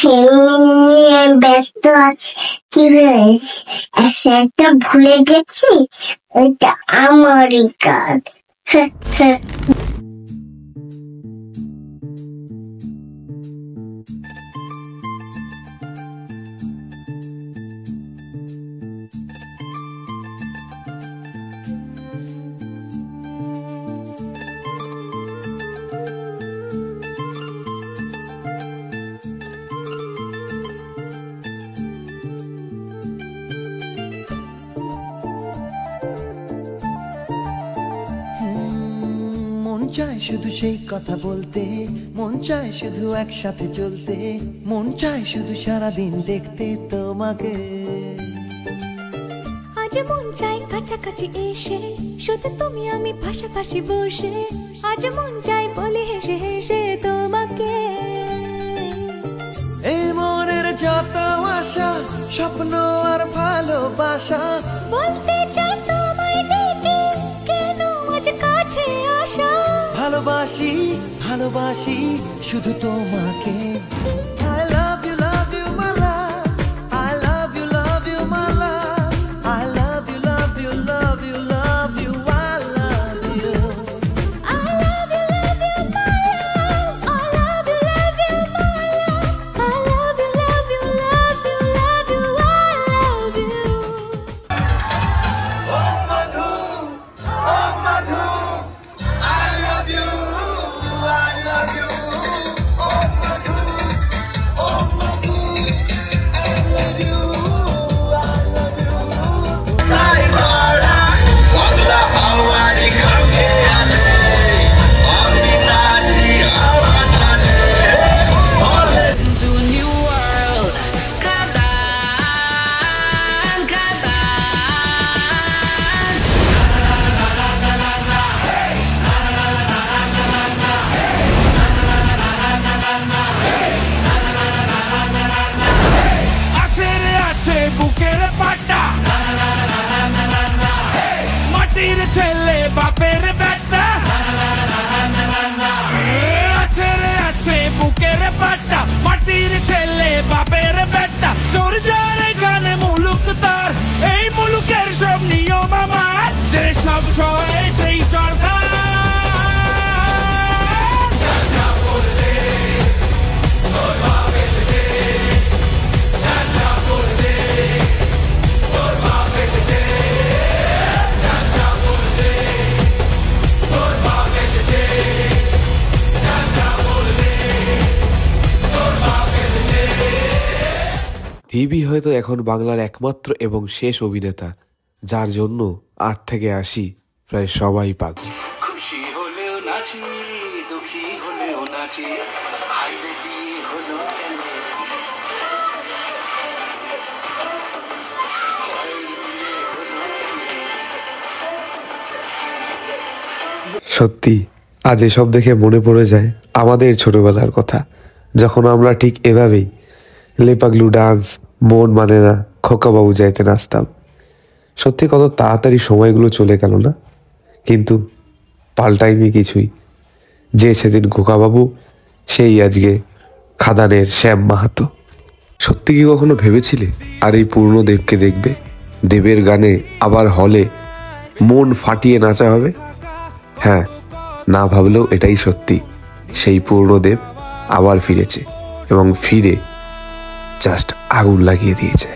নিয়ে ব্যস্ত আছি। কি হয়েছে? একটা ভুলে গেছি, ওইটা আমারই কাজ। মন চায় শুধু সেই কথা বলতে, মন চায় শুধু একসাথে চলতে, মন চায় শুধু সারাদিন দেখতে তোমাকে। আজ মন চায় কাছাকাছি এসে, শুধু তুমি আমি পাশাপাশি বসে, আজ মন চায় বলে হেসে হেসে তোমাকে। এই মনের যত আশা, স্বপ্ন আর ভালোবাসা, বলতে চাই তোমায় ডেকে, কেন আজ কাছে আসা। ভালোবাসি ভালোবাসি শুধু তোমাকে। I love you my love, I love you my love, I love you love you love you love you, I love you. I love you my love, I love you my love, I love you love you love you love you, I love you. Oh Madhu, I love you, I love you. Oh Madhu, I love you, I love you. Bye Mara, wagla hawari khamke ale, amri nachi awanale. To a new world, Kadan, Kadan. আছে বুকের পাটা, মাটির ছেলে বাপের বেটা। আছে বুকের পাটা, মাটির ছেলে বাপের বেটা। তোর যার গানে মুলুক তার, এই মুলুকের সব নিয়ম আমার, যে সব সরে সেই সরকার। ভিবি হয়তো এখন বাংলার একমাত্র এবং শেষ অভিনেতা যার জন্য 8 থেকে 80 প্রায় সবাই পাগল। খুশি হলেও নাচি, দুঃখী হলেও নাচি, হাইরে বিয়ে হলো কেন? সত্যি আজ এসব দেখে মনে পড়ে যায় আমাদের ছোটবেলার কথা, যখন আমরা ঠিক এভাবেই লেপাগলু ডান্স, মন মানে না, খোকাবাবু যাইতে নাচতাম। সত্যি কত তাড়াতাড়ি সময়গুলো চলে গেল না, কিন্তু পাল্টাইনি কিছুই। যে সেদিন খোকাবাবু, সেই আজকে খাদানের শ্যাম মাহাতো। সত্যি কি কখনো ভেবেছিলে আর এই পূর্ণ দেবকে দেখবে? দেবের গানে আবার হলে মন ফাটিয়ে নাচা হবে? হ্যাঁ, না ভাবলেও এটাই সত্যি। সেই পূর্ণদেব আবার ফিরেছে এবং ফিরে জাস্ট আগুন লাগিয়ে দিয়েছে।